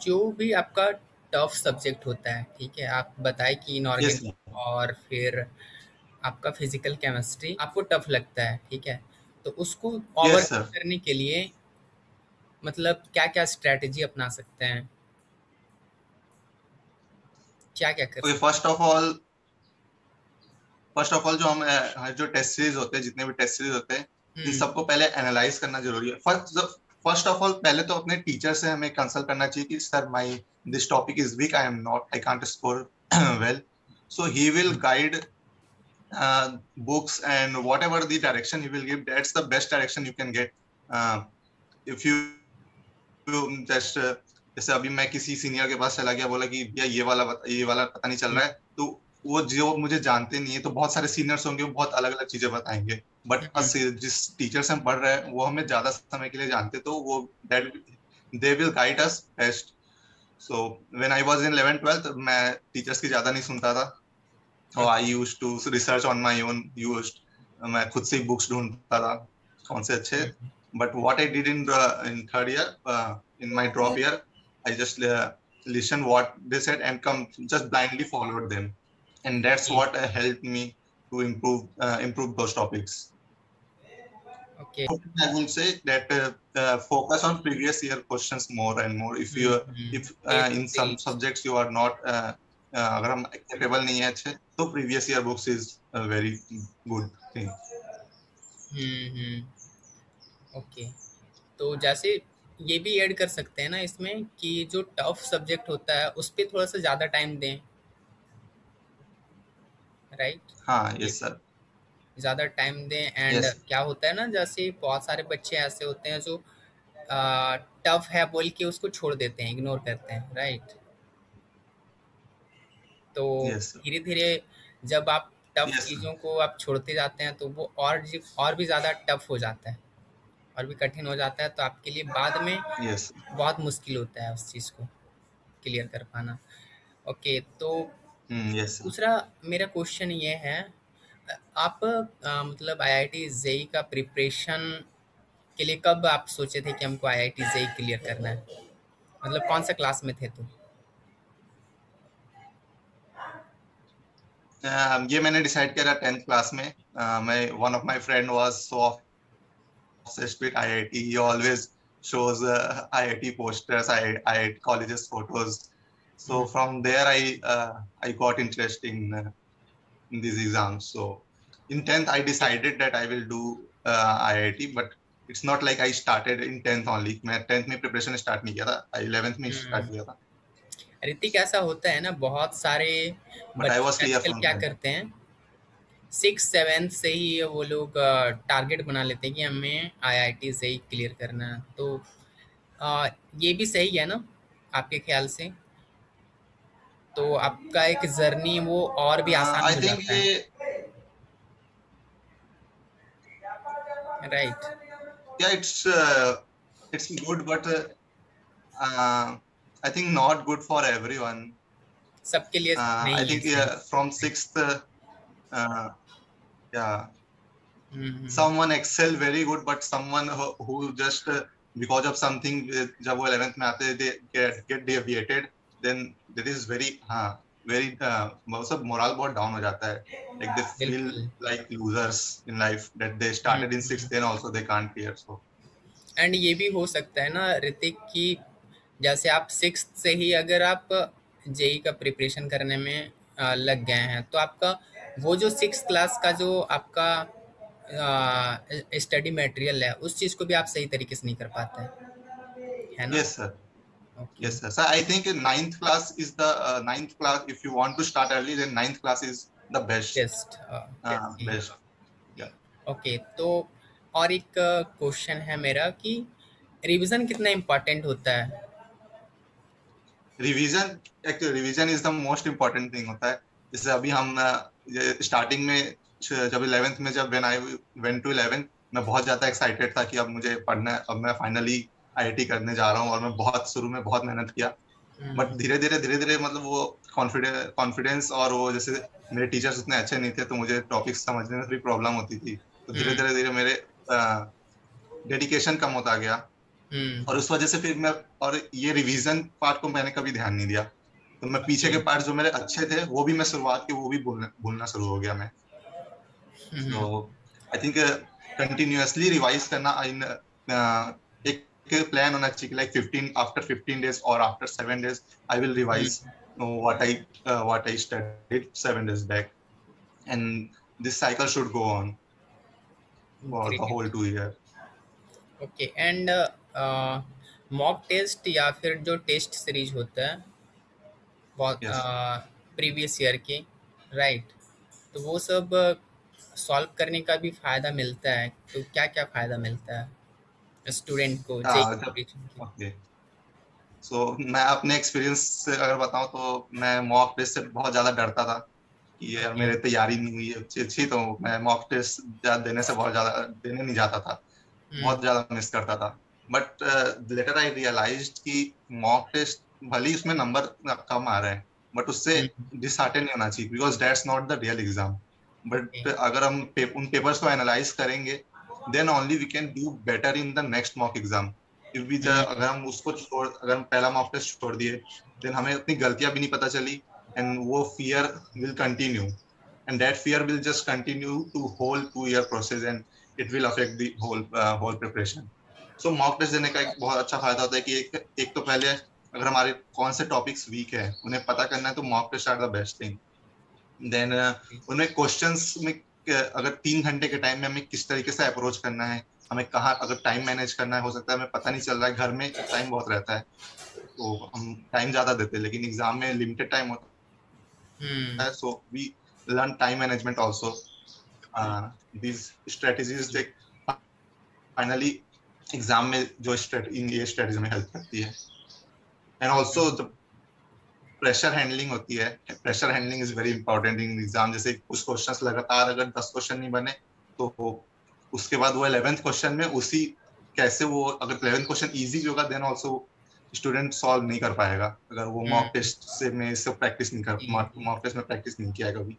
जो भी आपका टफ सब्जेक्ट होता है, ठीक है, आप बताएं कि यस इनऑर्गेनिक सर। और फिर आपका फिजिकल केमिस्ट्री आपको टफ लगता है, ठीक है, तो उसको यस ओवरकम सर। करने के लिए मतलब क्या क्या स्ट्रैटेजी अपना सकते हैं, क्या क्या कर ओके, सकते फर्स्ट ऑफ ऑल जो जो टेस्ट सीरीज होते हैं, जितने भी टेस्ट सीरीज होते हैं, हैं? इन सबको पहले एनालाइज करना जरूरी है। फर्स्ट ऑफ ऑल पहले तो अपने टीचर से हमें कंसल्ट करना चाहिए कि sir my this topic is weak, I can't score well. So he will guide books and whatever the direction he will give, that's the best direction you can get. If you just जैसे अभी मैं किसी senior के पास चला गया, बोला कि भैया ये वाला पता नहीं चल हम्म, रहा है, तो वो जो मुझे जानते नहीं है, तो बहुत सारे सीनियर्स होंगे, वो बहुत अलग अलग चीजें बताएंगे। बट हम्म, जिस टीचर से हम पढ़ रहे हैं वो हमें ज्यादा समय के लिए जानते, तो वो that they will guide us best. So when I was in 11th 12th, मैं टीचर्स की ज्यादा नहीं सुनता था, और I okay, used to research on my own. मैं खुद से बुक्स ढूंढता था कौन से अच्छे। Hmm, but what I did in third year, in my drop year, I just listen what they said and come just blindly followed them, and that's okay, what helped me to improve those topics. Okay, I will say that focus on previous year questions more and more. If in some basic, subjects you are not अगर हम capable नहीं है अच्छे, तो previous year books is a very good thing. Hmm, okay. तो जैसे ये भी ऐड कर सकते हैं ना इसमें कि जो टफ सब्जेक्ट होता है उस पे थोड़ा सा ज़्यादा टाइम दें, राइट? हाँ, ये yes sir. ज़्यादा टाइम दें एंड Yes. क्या होता है ना, जैसे बहुत सारे बच्चे ऐसे होते हैं जो टफ है बोल के उसको छोड़ देते हैं, इग्नोर करते हैं, राइट? तो Yes sir. धीरे धीरे जब आप टफ Yes sir. चीज़ों को आप छोड़ते जाते हैं तो वो और भी ज़्यादा टफ हो जाता है, और भी कठिन हो जाता है, तो आपके लिए बाद में Yes. बहुत मुश्किल होता है उस चीज़ को क्लियर कर पाना। ओके, तो Yes sir. दूसरा मेरा क्वेश्चन ये है, आप मतलब आईआईटी जेई का प्रिपरेशन के लिए कब आप सोचे थे कि हमको आईआईटी जेई क्लियर करना है? मतलब कौन सा क्लास में थे तुम? ये मैंने डिसाइड किया था 10th क्लास में। मैं one of my friend was so obsessed with IIT. He always shows IIT posters, IIT colleges photos. So hmm, from there, I got interest in these exams. So in 10th, I okay, decided that I will do IIT, but it's not like I started in 10th only. मैं 10th में preparation start नहीं किया था, I 11th में हम्म। start किया था. ऋतिक, ऐसा होता है ना, बहुत सारे But I was बच्चे clear आजकल from क्या 10th. करते हैं, 6 7 से ही वो लोग टारगेट बना लेते हैं कि हमें आईआईटी से ही क्लियर करना है, तो अ, ये भी सही है ना आपके ख्याल से? तो आपका एक जर्नी वो और भी आसान I हो think जाता है, ये right? yeah, it's good, but I think not good for everyone. सबके लिए I नहीं है think सही, from right? sixth, yeah, hmm, someone excel very good, but someone who just because of something, जब वो 11th में आते हैं, they get deviated, then that is very very बहुत सब मोरल बहुत डाउन हो जाता है, like they feel बिल्कुल। like losers in life that they started in sixth, then also they can't clear. So and ये भी हो सकता है ना ऋतिक कि जैसे आप सिक्स से ही अगर आप जेई का प्रिपरेशन करने में लग गए हैं, तो आपका वो जो सिक्स क्लास का जो आपका स्टडी मटेरियल है उस चीज़ को भी आप सही तरीके से नहीं कर पाते हैं, है ना? yes sir. Okay, Yes, sir. So I think in ninth class is the ninth class. If you want to start early, then ninth class is the best. Best, Best. Yeah. Okay. तो और एक question है मेरा कि revision कितना important होता है? Revision, actually revision is the most important thing होता है। जैसे अभी हम स्टार्टिंग में जब 11th में, जब when I went to 11th, मैं बहुत ज्यादा एक्साइटेड था कि अब मुझे पढ़ना है, अब मैं फाइनली आईआईटी करने जा रहा हूँ, और मैं बहुत शुरू में बहुत मेहनत किया। बट हम्म, धीरे धीरे मतलब वो कॉन्फिडेंस और वो, जैसे मेरे टीचर्स उतने अच्छे नहीं थे, तो मुझे टॉपिक्स समझने में थोड़ी प्रॉब्लम होती थी, तो धीरे हम्म, धीरे धीरे मेरे डेडिकेशन कम होता गया। और उस वजह से फिर मैं, और ये रिवीजन पार्ट को मैंने कभी ध्यान नहीं दिया, तो मैं पीछे के पार्ट जो मेरे अच्छे थे वो भी मैं शुरुआत के वो भी भूलना शुरू हो गया मैं। सो आई थिंक कंटिन्यूअसली रिवाइज करना इन एक प्लान होना चाहिए, लाइक 15 आफ्टर 15 डेज और after 7 days I will revise what I studied 7 days back, and this cycle should go on for the great. whole 2 year. Okay and mock test या फिर जो test series होता है बहुत Yes. Previous year के, right, तो वो सब सॉल्व करने का भी फ़ायदा मिलता है, तो क्या क्या फ़ायदा मिलता है स्टूडेंट को जेई जब प्रिपरेशन के? ओके, सो मैं अपने एक्सपीरियंस से अगर बताऊं तो मैं मॉक टेस्ट से बहुत ज्यादा डरता था कि यार ओके। मेरे तैयारी नहीं हुई है अच्छी अच्छी, तो मैं मॉक टेस्ट देने से बहुत ज्यादा देने नहीं जाता था, हम्म। बहुत ज्यादा मिस करता था। बट लेटर आई रियलाइज्ड कि मॉक टेस्ट भले ही उसमें नंबर कम आ रहे हैं, बट उससे हम्म। डिसहार्टन नहीं होना चाहिए, because that's not the real exam. Okay. But अगर हम उन पेपर्स को एनालाइज करेंगे, then only we can do better in the next mock exam. If भी अगर हम्म। हम उसको छोड़, अगर हम पहला मॉक टेस्ट छोड़ दिए, देन हमें अपनी गलतियां भी नहीं पता चली, एंड वो fear will continue, and that fear will just continue to whole 2 year process, and it will affect the whole preparation. So mock test देने का एक बहुत अच्छा फायदा होता है कि एक तो पहले अगर हमारे कौन से टॉपिक्स वीक है उन्हें पता करना है, तो mock test are the best thing. Then उनमें क्वेश्चंस में अगर 3 घंटे के टाइम में हमें किस तरीके से अप्रोच करना है, हमें कहाँ अगर टाइम मैनेज करना है, हो सकता है हमें पता नहीं चल रहा है, घर में टाइम बहुत रहता है तो हम टाइम ज्यादा देते हैं, लेकिन एग्जाम में लिमिटेड टाइम होता हम्म। है, so we learn time management also. these strategies they finally exam में जो ये स्ट्रेटेजी में हेल्प करती है। And also the pressure handling होती है, pressure handling is very important in exam. जैसे कुछ क्वेश्चंस लगातार अगर 10 क्वेश्चन नहीं बने, तो उसके बाद वो 11th क्वेश्चन में उसी कैसे वो, अगर 11th क्वेश्चन इजी भी होगा, देन ऑल्सो स्टूडेंट सॉल्व नहीं कर पाएगा अगर वो मॉक हम्म। टेस्ट से में इससे प्रैक्टिस नहीं कर, जी जी। मॉक टेस्ट में प्रैक्टिस नहीं किया कभी।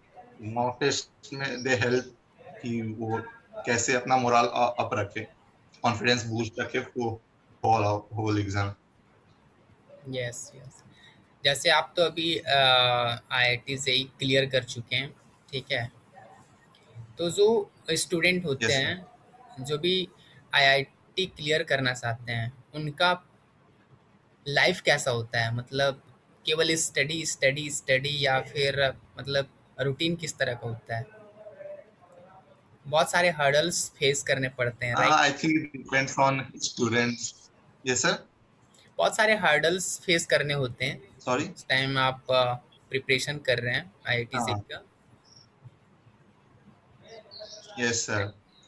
मॉक टेस्ट में दे हेल्प कि वो कैसे अपना मोरल अप रखे, कॉन्फिडेंस बूस्ट रखे वो होल एग्जाम। Yes yes. जैसे आप तो अभी आईआईटी से ही क्लियर कर चुके हैं, ठीक है, तो जो स्टूडेंट होते यस सर। हैं जो भी आईआईटी क्लियर करना चाहते हैं, उनका लाइफ कैसा होता है, मतलब केवल स्टडी स्टडी स्टडी या फिर मतलब रूटीन किस तरह का होता है? बहुत सारे हर्डल्स फेस करने पड़ते हैं, right? I think it depends on students. Yes sir. बहुत सारे हर्डल्स फेस करने होते हैं सॉरी। उस टाइम आप प्रिपरेशन कर रहे हैं आईआईटी से हाँ। का। Yes sir.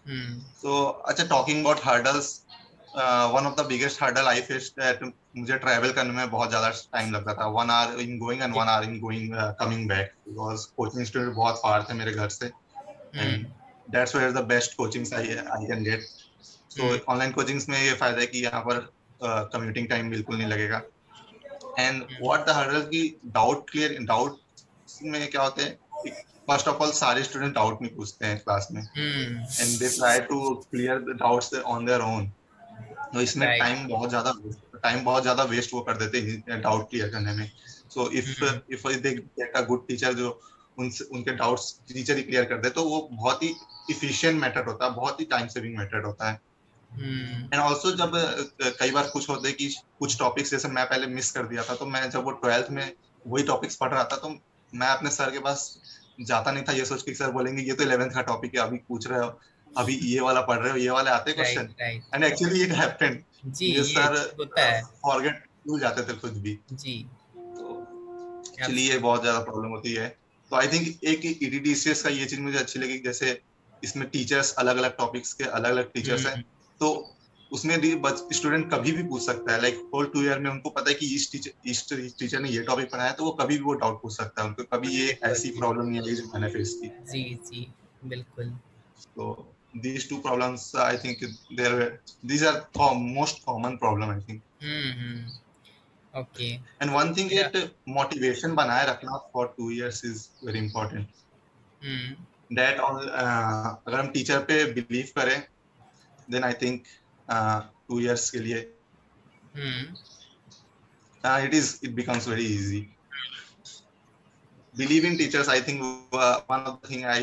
हम्म। सो अच्छा, talking about hurdles, one of the biggest hurdle I face that मुझे ट्रैवल करने में बहुत ज्यादा टाइम लगता था, 1 hour इन गोइंग एंड जी। 1 hour in going coming back, because coaching institute बहुत फार थे मेरे घर से, hmm. And that's where the best coachings I can get. So hmm. Online coachings में ये फायदा है कि यहाँ पर कम्यूटिंग टाइम बिल्कुल नहीं लगेगा। And hmm. What the hurdle की डाउट में क्या होते हैं, फर्स्ट ऑफ ऑल सारे स्टूडेंट डाउट नहीं पूछते हैं क्लास में, hmm. And they try to clear the doubts on their own. तो इसमें राइट। टाइम बहुत ज्यादा वेस्ट वो कर देते हैं डाउट क्लियर करने में। So if hmm. If they get a good teacher जो उनसे उनके डाउट्स टीचर ही क्लियर कर दे, तो वो बहुत ही इफिशिएंट मेथड होता है, बहुत ही टाइम सेविंग मेथड होता है। हम्म। एंड ऑल्सो जब कई बार कुछ होते कि कुछ टॉपिक्स जैसे मैं पहले मिस कर दिया था, तो मैं जब वो 12th में वही टॉपिक्स पढ़ रहा था, तो मैं अपने सर के पास जाता नहीं था ये सोच के सर बोलेंगे ये तो 11th का टॉपिक है, अभी पूछ रहे हो, अभी ये वाला पढ़ रहे हो, ये वाले आते right question. Right. And actually it happened, जी, मुझे ये सर होता है। फॉरगेट भूल जाते थे खुद भी। जी। तो एक्चुअली ये एब्सोल्युटली। बहुत ज्यादा प्रॉब्लम होती है। तो आई थिंक एक ईडीडीसीएस का ये चीज मुझे अच्छी लगी, जैसे इसमें टीचर्स अलग अलग टॉपिक्स के अलग अलग टीचर्स हैं, हम्म। तो उसमें भी स्टूडेंट कभी भी पूछ सकता है, लाइक होल 2 year में उनको पता है कि इस टीचर ने ये टॉपिक पढ़ाया, तो वो कभी भी वो डाउट पूछ सकता है, उनको कभी ये बिल्कुल ऐसी बिल्कुल। प्रॉब्लम नहीं आई जो मैंने फेस की। जी जी। बिल्कुल। तो these two problems I think these are most common problem I think. Hmm. Okay. And one thing मेरा। that motivation बनाए रखना for 2 years is very important. Hmm. That अगर हम टीचर पे बिलीव करें, then I think 2 years के लिए it becomes very easy. Believe in teachers. I think one of the thing I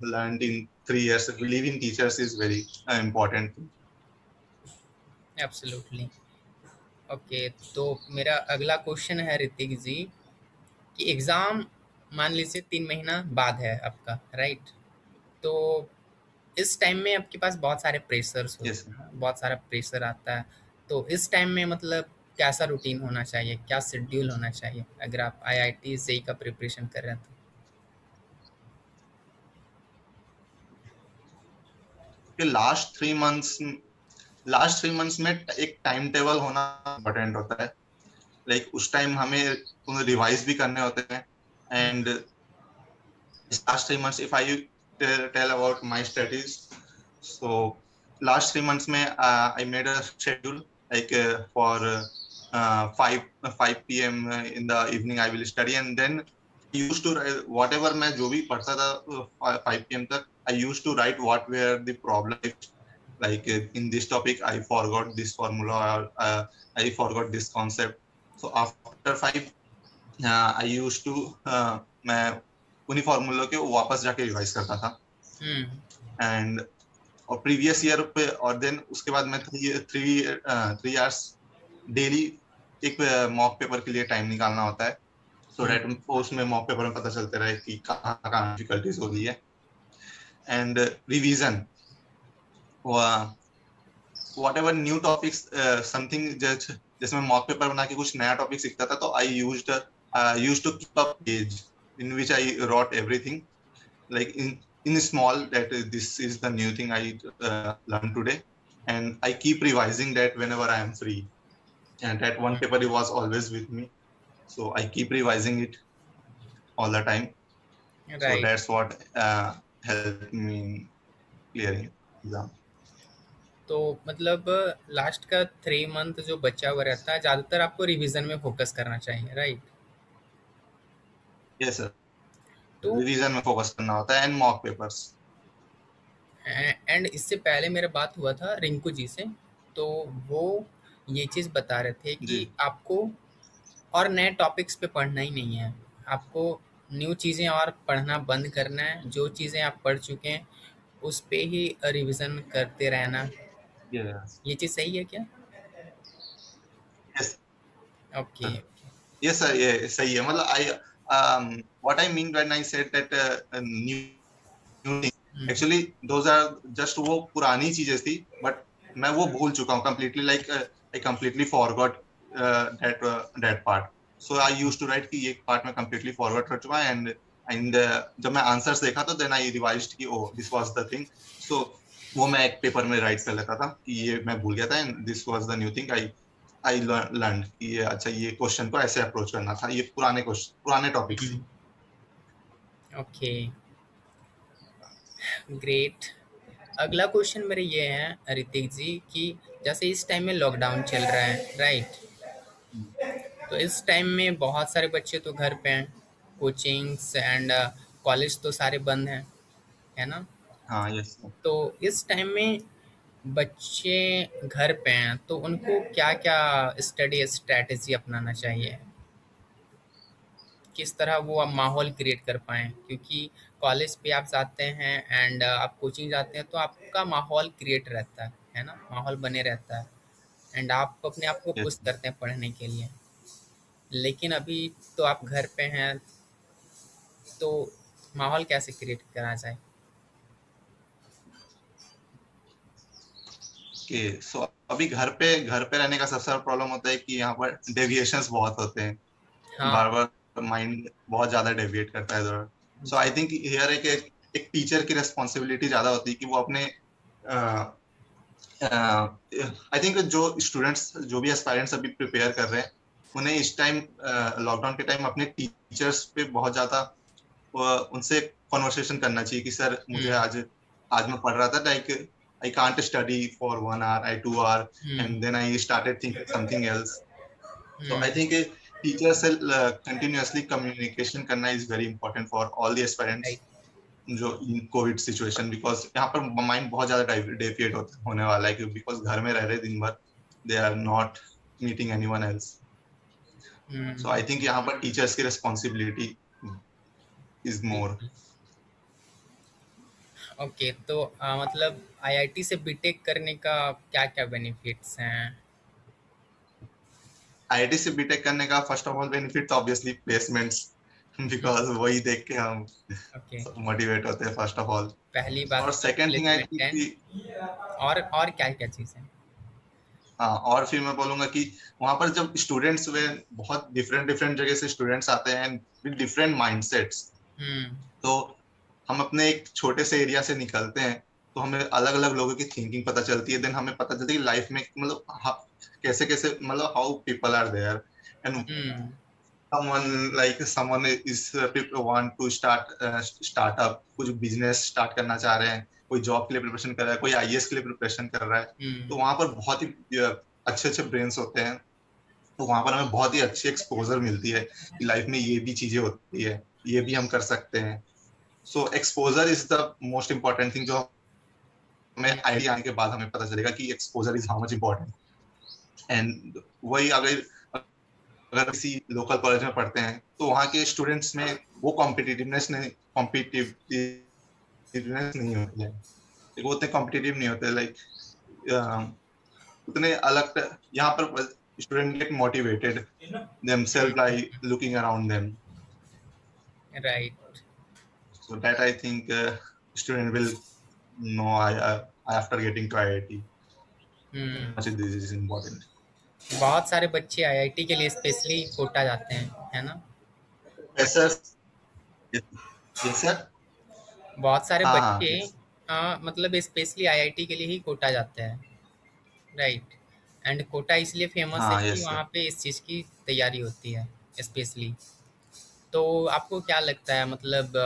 learned in 3 years, believe in teachers is very important. Absolutely. Okay, तो मेरा अगला question है ऋतिक जी कि exam मान लीजिए 3 महीना बाद है आपका, राइट? तो इस टाइम में आपके पास बहुत सारे प्रेशर्स Yes. होते हैं, बहुत सारा प्रेशर आता है। तो इस टाइम में मतलब कैसा रूटीन होना चाहिए, क्या शेड्यूल होना चाहिए अगर आप आईआईटी जेईई का प्रिपरेशन कर रहे हैं तो? कि लास्ट 3 मंथ्स में एक टाइम टेबल होना इम्पोर्टेंट होता है। लाइक उस टाइम हमें रिवाइज भी करने होते हैं। And last 3 months, if I tell about my studies, so last 3 months में I made a schedule like for 5 p.m. In the evening I will study, and then I used to write whatever मैं जो भी पढ़ता था 5 p.m. तक, I used to write what were the problems. Like in this topic I forgot this formula, or I forgot this concept. So after 5 I used to मैं उन्हीं फॉर्मूलों के वापस जाके रिवाइज करता था। एंड और प्रीवियस ईयर पे, और देन उसके बाद मैं 3 आवर्स डेली एक मॉक पेपर के लिए टाइम निकालना होता है, सो दैट उसमें मॉक पेपर में पता चलते रहे कि कहाँ कहाँ डिफिकल्टीज हो गई है। And revision, what ever new topics, something जैसे मैं मॉक पेपर बना के कुछ नया टॉपिक सीखता था, तो I used to keep a page in which I wrote everything, like in small, that this is the new thing I learned today, and I keep revising that whenever I am free. And that one paper was always with me, so I keep revising it all the time. So right. that's what helped me in clearing exam. तो मतलब last का 3 month जो बचा हुआ रहता है, ज़्यादातर आपको रिवीजन में फोकस करना चाहिए, राइट? Yes sir, तो revision में focus करना होता है and mock papers. एंड इससे पहले मेरा बात हुआ था रिंकू जी से, तो वो ये चीज़ बता रहे थे जी। कि आपको और नए टॉपिक्स पे पढ़ना ही नहीं है, आपको न्यू चीज़ें और पढ़ना बंद करना है। जो चीज़ें आप पढ़ चुके हैं उस पे ही रिवीजन करते रहना। Yes. ये चीज़ सही है क्या? Yes. ओके। Yes sir, ये सही है। मतलब what I mean when I said that new thing, actually those are just वो पुरानी चीजें थी, but मैं वो भूल चुका हूँ completely, like I completely forgot that part. So I used to write कि ये part मैं completely forgot कर चुका है, and जब मैं answers देखा तो then I revised कि oh this was the thing. So वो मैं एक पेपर में write कर लेता था कि ये मैं भूल गया था, and this was the new thing I learned कि ये अच्छा ये क्वेश्चन को ऐसे अप्रोच करना था, ये पुराने टॉपिक थे। Okay, great. अगला क्वेश्चन मेरे ये है ऋतिक जी कि जैसे इस टाइम में लॉकडाउन चल रहा है, राइट? तो इस टाइम में बहुत सारे बच्चे तो घर पे हैं, कोचिंग्स एंड कॉलेज तो सारे बंद हैं, है ना? हाँ यस। तो इस टाइम में बच्चे घर पे हैं तो उनको क्या-क्या स्टडी स्ट्रैटेजी अपनाना चाहिए? किस तरह वो अब माहौल क्रिएट कर पाएँ? क्योंकि कॉलेज पे आप जाते हैं एंड आप कोचिंग जाते हैं तो आपका माहौल क्रिएट रहता है ना? माहौल बने रहता है एंड आप अपने आप को पुश यस करते हैं पढ़ने के लिए। लेकिन अभी तो आप घर पे हैं, तो माहौल कैसे क्रिएट करा जाए? कि सो अभी घर पे रहने का सबसे बड़ा प्रॉब्लम होता है कि यहाँ पर डेविएशंस बहुत होते हैं, हाँ। बार बार माइंड बहुत ज्यादा डेविएट करता है इधर। सो आई थिंक हियर एक टीचर की रिस्पॉन्सिबिलिटी ज्यादा होती है कि वो अपने आई थिंक जो स्टूडेंट्स जो भी एस्पायरेंट्स अभी प्रिपेयर कर रहे हैं, उन्हें इस टाइम लॉकडाउन के टाइम अपने टीचर्स पे बहुत ज्यादा उनसे कॉन्वर्सेशन करना चाहिए कि सर मुझे आज मैं पढ़ रहा था, like I can't study for 1 hour, 2 hour, and then I started thinking something else. So I think teachers से continuously communication करना is very important for all the aspirants जो in COVID situation, because यहाँ पर mind बहुत ज्यादा deviate होने वाला है, बिकॉज घर में रह रहे दिन भर, they are not meeting anyone else. So I think यहाँ पर teachers की responsibility is more. ओके, तो मतलब आईआईटी से बीटेक करने का क्या क्या बेनिफिट्स हैं? आईआईटी से बीटेक करने का first of all benefit obviously placements, because वही देख के हम ओके, मोटिवेट होते हैं फर्स्ट ऑफ ऑल. पहली बात और तो सेकंड थिंग आई प्लेसमेंट है। थिंक, और क्या क्या चीज़ें? हाँ, और फिर मैं बोलूंगा कि वहां पर जब स्टूडेंट्स वे बहुत डिफरेंट डिफरेंट जगह से स्टूडेंट्स आते हैं विद डिफरेंट माइंडसेट्स, हम्म तो हम अपने एक छोटे से एरिया से निकलते हैं तो हमें अलग अलग लोगों की थिंकिंग पता चलती है. देन हमें पता चलती है कि लाइफ में मतलब कैसे कैसे मतलब how people are there, and hmm someone is people want to start up, कुछ बिजनेस स्टार्ट करना चाह रहे हैं, कोई जॉब के लिए प्रिपरेशन कर रहा है, कोई आईएएस के लिए प्रिपरेशन कर रहा है. तो हम्म वहां पर बहुत ही अच्छे अच्छे ब्रेन्स होते हैं. तो वहां पर हमें बहुत ही अच्छी एक्सपोजर मिलती है कि लाइफ में ये भी चीजें होती है, ये भी हम कर सकते हैं. So exposure is the most important thing, जो हमें आइडिया आने के बाद हमें पता चलेगा कि exposure is how much important. And वही अगर अगर किसी लोकल कॉलेज में पढ़ते हैं तो वहाँ के स्टूडेंट्स में वो कॉम्पिटिटिवनेस नहीं होती है. वो उतने कॉम्पिटिटिव नहीं होते, लाइक उतने अलग. यहाँ पर student get motivated themselves by looking around them. Right. So that I think student will know after getting to IIT. Much this is important. बहुत सारे बच्चे आईआईटी के लिए स्पेशली कोटा जाते हैं, है ना? Yes sir. Yes sir. बहुत सारे हाँ बच्चे yes. मतलब स्पेशली आईआईटी के लिए ही कोटा जाते हैं, राइट? एंड कोटा इसलिए फेमस है हाँ कि yes sir. वहाँ पे इस चीज़ की तैयारी होती है स्पेशली। तो आपको क्या लगता है, मतलब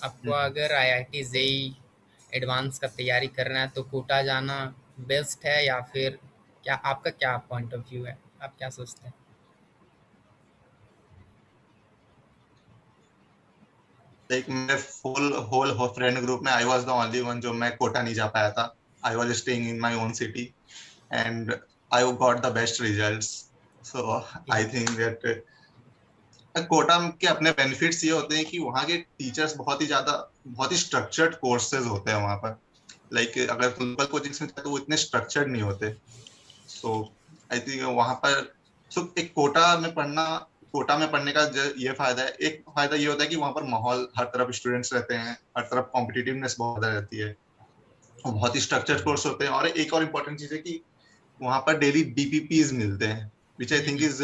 आपको अगर आईआईटी जेई एडवांस का तैयारी करना है तो कोटा जाना बेस्ट है, या फिर क्या आपका क्या पॉइंट ऑफ व्यू है, आप क्या सोचते हैं? Like मेरे full whole friend group में I was the only one जो मैं कोटा नहीं जा पाया था. I was staying in my own city and I got the best results. So I think that Kota के अपने बेनिफिट्स ये होते हैं कि वहाँ के टीचर्स बहुत ही स्ट्रक्चर्ड कोर्सेज होते हैं वहाँ पर. लाइक अगर लोकल कोचिंग्स में तो वो इतने स्ट्रक्चर्ड नहीं होते. सो आई थिंक वहाँ पर एक कोटा में पढ़ने का ये फायदा है. एक फायदा ये होता है कि वहाँ पर माहौल, हर तरफ स्टूडेंट्स रहते हैं, हर तरफ कॉम्पिटिटिवनेस बहुत ज्यादा रहती है, बहुत ही स्ट्रक्चर्ड कोर्स होते हैं. और एक और इम्पोर्टेंट चीज है कि वहाँ पर डेली डीपीपीज मिलते हैं, विच आई थिंक इज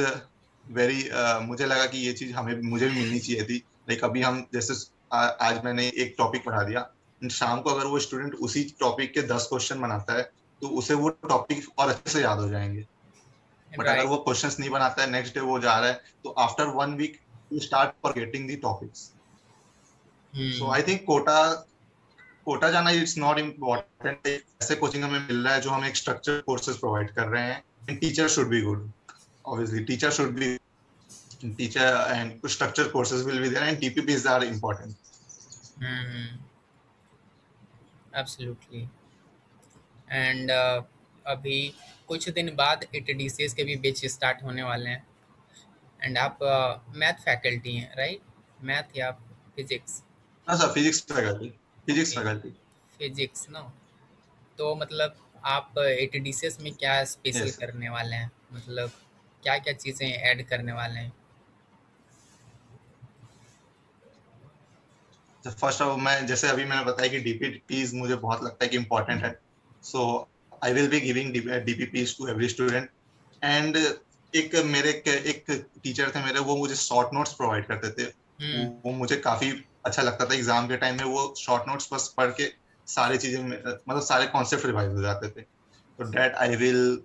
वेरी, मुझे लगा कि ये चीज मुझे भी मिलनी चाहिए थी. लाइक अभी हम जैसे आज मैंने एक टॉपिक पढ़ा दिया, शाम को अगर वो स्टूडेंट उसी टॉपिक के 10 क्वेश्चन बनाता है तो उसे वो टॉपिक और अच्छे से याद हो जाएंगे. बट अगर राइट। वो क्वेश्चंस नहीं बनाता है, नेक्स्ट डे वो जा रहा है, तो after 1 week you start forgetting the topics. So I think Kota जाना इट्स नॉट इम्पोर्टेंट. ऐसे कोचिंग हमें मिल रहा है जो हमें एक स्ट्रक्चर कोर्सेज प्रोवाइड कर रहे हैं, and teacher should be good. Obviously teacher should be teacher and structured courses will be there, and DPPs are important. Absolutely. And अभी कुछ दिन बाद एटडीसीएस के भी बैच स्टार्ट होने वाले हैं, एंड आप मैथ फैकल्टी हैं, राइट? मैथ या फिजिक्स? हाँ sir, physics okay, faculty. Physics ना। तो मतलब आप एटडीसीएस में क्या स्पेशल यस. करने वाले हैं, मतलब क्या क्या चीज़ें ऐड करने वाले हैं? फर्स्ट ऑफ मैं जैसे अभी मैंने बताया कि डीपीपीज मुझे बहुत लगता है कि इम्पोर्टेंट है. So I will be giving DPPs to every student. And एक टीचर थे मेरे, वो मुझे शॉर्ट नोट्स प्रोवाइड करते थे. वो मुझे काफी अच्छा लगता था. एग्जाम के टाइम में वो शॉर्ट नोट्स बस पढ़ के सारी चीजें, मतलब सारे कॉन्सेप्ट रिवाइज हो जाते थे. तो that I will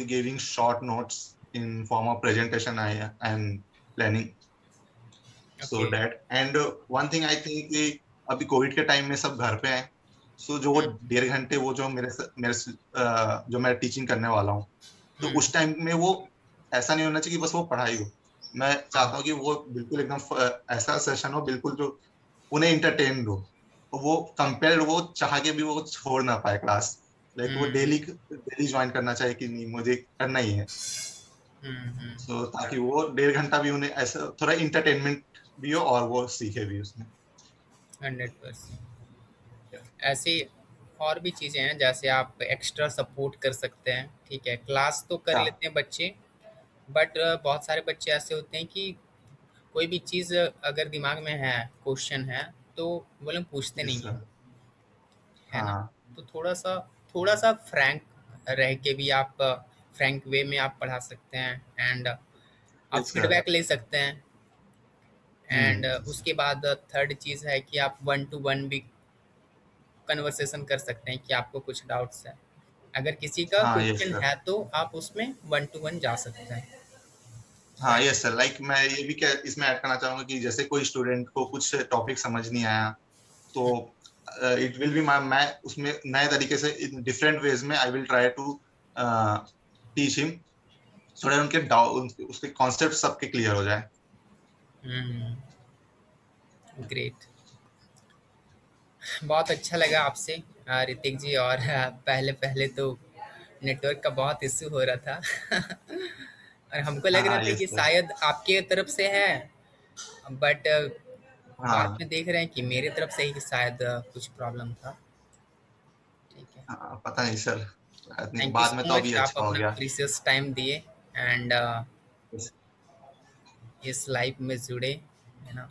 giving short notes in form of presentation I am planning. So okay. That, and one thing I think कि अभी कोविड के टाइम में सब घर पे हैं. सो जो वो 1.5 घंटे वो जो जो मैं टीचिंग करने वाला हूँ, तो उस टाइम में वो ऐसा नहीं होना चाहिए कि बस वो पढ़ाई हो. मैं चाहता हूँ कि वो बिल्कुल एकदम ऐसा सेशन हो बिल्कुल जो उन्हें इंटरटेन हो. तो वो कंपेयर, वो चाह के भी वो छोड़ ना पाए क्लास. लाइक वो डेली डेली ज्वाइन करना चाहिए कि नहीं, मुझे करना ही है. हम्म। सो ताकि वो 1.5 घंटा भी उन्हें ऐसा थोड़ा इंटरटेनमेंट भी हो और वो सीखे भी उसमें। 100%। ऐसी और भी चीज़ें हैं, जैसे आप एक्स्ट्रा सपोर्ट कर सकते हैं। ठीक है, क्लास तो कर क्या? लेते हैं बच्चे, बट बहुत सारे बच्चे ऐसे होते हैं कि कोई भी चीज़ अगर दिमाग में है, क्वेश्चन है, तो वो लोग पूछते यस नहीं सर। हैं, है ना? हाँ। तो थोड़ा सा फ्रैंक रह के भी आप फ्रैंक वे में आप पढ़ा सकते हैं, एंड आप यस सर। फीडबैक ले सकते हैं। एंड उसके बाद थर्ड चीज़ है कि आप वन टू वन भी कन्वर्सेशन कर सकते हैं कि आपको कुछ डाउट्स है। अगर किसी का हाँ यस क्वेश्चन सर। है तो आप उसमें वन टू वन जा सकते हैं, हाँ राइट? यस सर, लाइक मैं ये भी क्या इसमें ऐड करना चाहूंगा कि जैसे कोई स्टूडेंट को कुछ टॉपिक समझ नहीं आया, तो इट विल बी मैं उसमें नए तरीके से इन डिफरेंट वेज में I will try to teach him, so that उनके डाउट उसके कॉन्सेप्ट सबके क्लियर हो जाए। हम्म। ग्रेट। बहुत अच्छा लगा आपसे ऋतिक जी। और पहले पहले तो नेटवर्क का बहुत इश्यू हो रहा था और हमको हाँ लग रहा हाँ था यस कि सर। शायद आपके तरफ से है, बट बाद हाँ में देख रहे हैं कि मेरे तरफ से ही शायद कुछ प्रॉब्लम था। ठीक है। हाँ, पता नहीं sir, I think thank you बाद में सो तो मच, अभी आप अच्छा हो अपना गया। प्रीशियस टाइम दिए एंड Yes, इस लाइफ में जुड़े, है ना?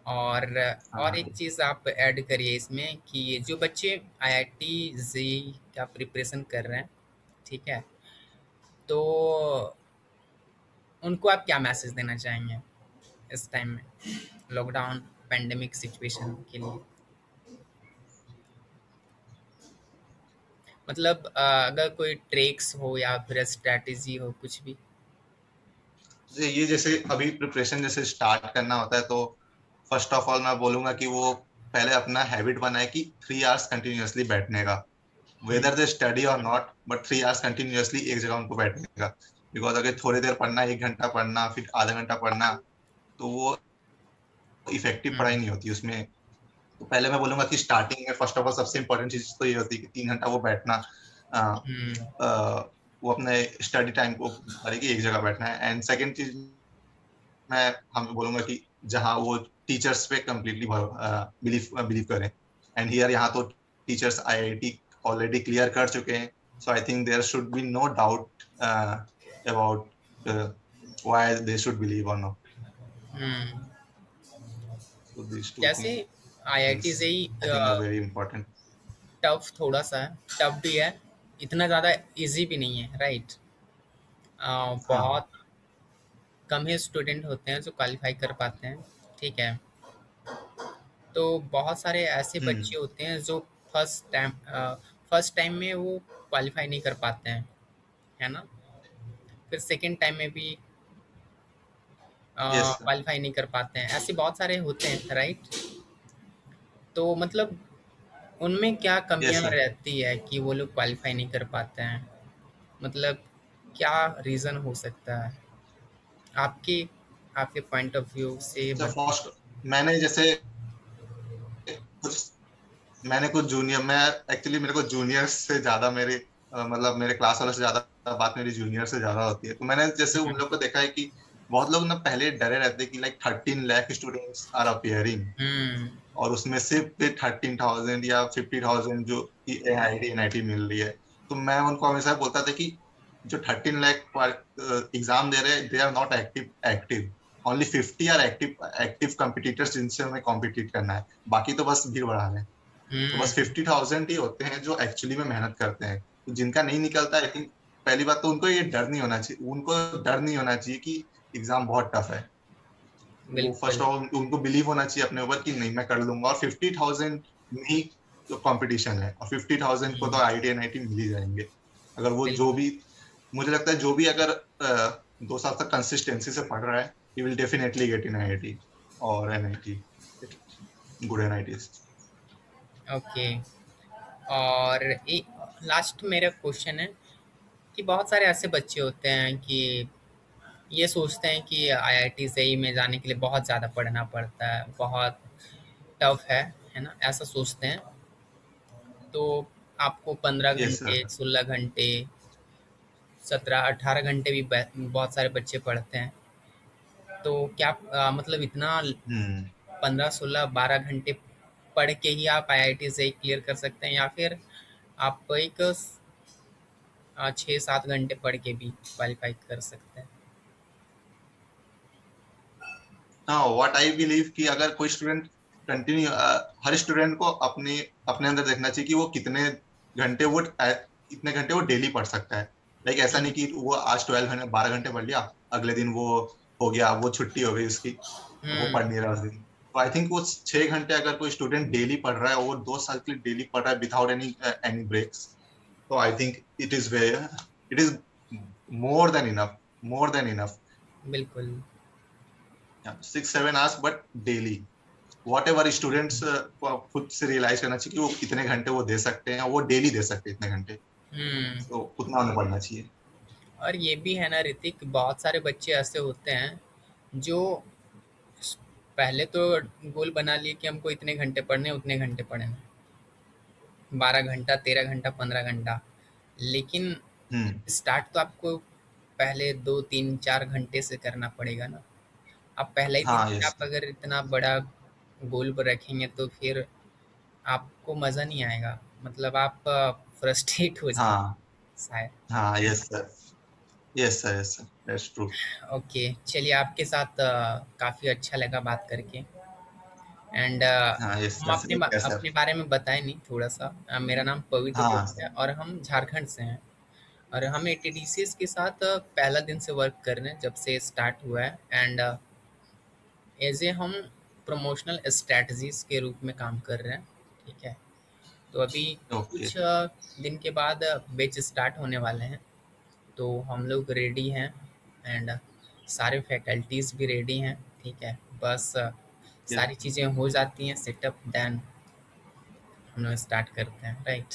और और हाँ एक चीज़ आप ऐड करिए इसमें कि ये जो बच्चे आईआईटी जी का प्रिपरेशन कर रहे हैं, ठीक है, तो उनको आप क्या मैसेज देना चाहेंगे इस टाइम में, लॉकडाउन पेंडेमिक सिचुएशन के लिए? मतलब अगर कोई ट्रिक्स हो या फिर स्ट्रैटेजी हो, कुछ भी। ये जैसे अभी प्रिपरेशन जैसे स्टार्ट करना होता है, तो फर्स्ट ऑफ ऑल मैं बोलूंगा कि वो पहले अपना हैबिट बनाए कि 3 आवर्स कंटिन्यूअसली बैठने का, हुँ, वेदर दे स्टडी और नॉट, बट 3 आवर्स कंटिन्यूअसली एक जगह उनको बैठने का। बिकॉज अगर थोड़ी देर पढ़ना, 1 घंटा पढ़ना, फिर आधा घंटा पढ़ना, तो वो इफेक्टिव हुँ, पढ़ाई नहीं होती उसमें। तो पहले मैं बोलूंगा कि स्टार्टिंग में फर्स्ट ऑफ ऑल सबसे इंपॉर्टेंट चीज तो ये होती है कि 3 घंटा वो बैठना, अ, हुँ, वो अपने स्टडी टाइम को करे कि एक जगह बैठना है। एंड सेकंड चीज मैं हम बोलूंगा कि जहाँ वो टीचर्स पे कम्प्लीटली बिलीव बिलीव करें। एंड हियर यहाँ तो टीचर्स आईआईटी ऑलरेडी क्लियर कर चुके हैं, so I think there should be no doubt about why they should believe और not. Hmm. So this two जैसे थिंग्स आईआईटी से ही I think are very important. Tough थोड़ा-सा है, टफ भी है, इतना ज़्यादा ईज़ी भी नहीं है, राइट? हाँ। बहुत कम ही स्टूडेंट होते हैं जो क्वालीफ़ाई कर पाते हैं, ठीक है? तो बहुत सारे ऐसे हम्म। बच्चे होते हैं जो फर्स्ट टाइम में वो क्वालीफ़ाई नहीं कर पाते हैं, है ना? फिर सेकंड टाइम में भी यस सर। क्वालीफ़ाई नहीं कर पाते हैं, ऐसे बहुत सारे होते हैं, राइट? तो मतलब उनमें क्या यस कमियाँ सर। रहती है कि वो लोग क्वालीफ़ाई नहीं कर पाते हैं? मतलब क्या रीज़न हो सकता है? आपके आपके पॉइंट ऑफ व्यू से सर बताइए। फर्स्ट मैंने जैसे कुछ मैंने कुछ जूनियर मैं एक्चुअली मेरे को जूनियर से ज्यादा मेरे मतलब मेरे क्लास वालों से ज्यादा बात मेरी जूनियर से ज्यादा होती है। तो मैंने जैसे उन हुँ, लोग को देखा है कि बहुत लोग ना पहले डरे रहते हैं कि like 13 lakh students are appearing, hmm, और उसमें सिर्फ 13,000 या 50,000 जो कि एनआईटी एनआईटी मिल रही है। तो मैं उनको हमेशा बोलता था कि जो 13 लाख एग्जाम दे रहे हैं, they are not active active, only 50 are active active competitors जिनसे हमें कॉम्पिटिट करना है, बाकी तो बस भीड़ बढ़ा रहे हैं। तो बस हुँ, 50,000 ही होते हैं जो एक्चुअली में मेहनत करते हैं। तो जिनका नहीं निकलता, आई थिंक पहली बात तो उनको ये डर नहीं होना चाहिए, उनको डर नहीं होना चाहिए कि एग्जाम बहुत टफ है। वो फर्स्ट बिल्कुल, ऑफ ऑल उनको बिलीव होना चाहिए अपने ऊपर कि नहीं मैं कर लूंगा, और 50,000 में ही तो कंपटीशन है, और 50,000 को तो हुँ, आईटी एनआईटी मिल ही जाएंगे। अगर वो जो बिल्कुल, भी, मुझे लगता है जो भी अगर 2 साल तक कंसिस्टेंसी से पढ़ रहा है, he will definitely get in IIT और एनआईटी, गुड एनआईटी। ओके। और एक लास्ट मेरा क्वेश्चन है कि बहुत सारे ऐसे बच्चे होते हैं कि ये सोचते हैं कि आईआईटी जेईई में जाने के लिए बहुत ज़्यादा पढ़ना पड़ता है, बहुत टफ है ना? ऐसा सोचते हैं। तो आपको 15 यस घंटे, सर। 16 घंटे 17-18 घंटे भी बहुत सारे बच्चे पढ़ते हैं। तो क्या मतलब इतना हम्म 15-16-12 घंटे पढ़ के ही आप आईआईटी से क्लियर कर सकते हैं, या फिर आप एक 6-7 घंटे पढ़ के भी क्वालिफाई कर सकते हैं? हाँ, व्हाट आई बिलीव कि अगर कोई स्टूडेंट कंटिन्यू, हर स्टूडेंट को अपने अपने अंदर देखना चाहिए कि वो घंटे वो कितने घंटे वो डेली पढ़ सकता है। लाइक ऐसा नहीं हम्म। कि वो आज 12 घंटे 12 घंटे पढ़ लिया, अगले दिन वो हो गया, वो छुट्टी हो गई उसकी, वो हम्म। पढ़ नहीं रहा उस दिन। तो आई थिंक वो 6 घंटे अगर कोई स्टूडेंट डेली पढ़ रहा है और वो 2 साल के लिए डेली पढ़ रहा है विदाउट एनी एनी ब्रेक्स, तो I think it is more than enough, more than enough. बिल्कुल। 6-7 hours but daily. What ever students को खुद से रियलाइज करना चाहिए कि वो कितने घंटे वो दे सकते हैं, वो डेली दे सकते हैं इतने घंटे, हम्म। तो उतना उन्हें पढ़ना चाहिए। और ये भी है ना ऋतिक, बहुत सारे बच्चे ऐसे होते हैं जो पहले तो गोल बना लिए कि हमको इतने घंटे पढ़ने हैं, उतने घंटे पढ़ने, 12 घंटा, 13 घंटा, 15 घंटा। लेकिन हम्म स्टार्ट तो आपको पहले 2-3-4 घंटे से करना पड़ेगा ना। आप पहले ही दिन हाँ, में यस। आप अगर इतना बड़ा गोल पर रखेंगे तो फिर आपको मज़ा नहीं आएगा, मतलब आप फ्रस्ट्रेट हो जाएंगे हाँ शायद। हाँ, yes sir, yes sir, yes sir, that's true. Okay, चलिए, आपके साथ काफ़ी अच्छा लगा बात करके। एंड हाँ, यस हम सर, सर। अपने बारे में बताए नहीं थोड़ा सा। मेरा नाम पवित्र हाँ गोप है और हम झारखंड से हैं। और हम एटीडीसीएस के साथ पहला दिन से वर्क कर रहे हैं जब से स्टार्ट हुआ है। एंड एज ए हम प्रमोशनल स्ट्रैटेजीज के रूप में काम कर रहे हैं। ठीक है। तो अभी ओके। कुछ दिन के बाद बैच स्टार्ट होने वाले हैं, तो हम लोग रेडी हैं। एंड सारे फैकल्टीज़ भी रेडी हैं। ठीक है। बस यस सारी चीज़ें हो जाती हैं सेटअप, देन हम लोग स्टार्ट करते हैं, राइट।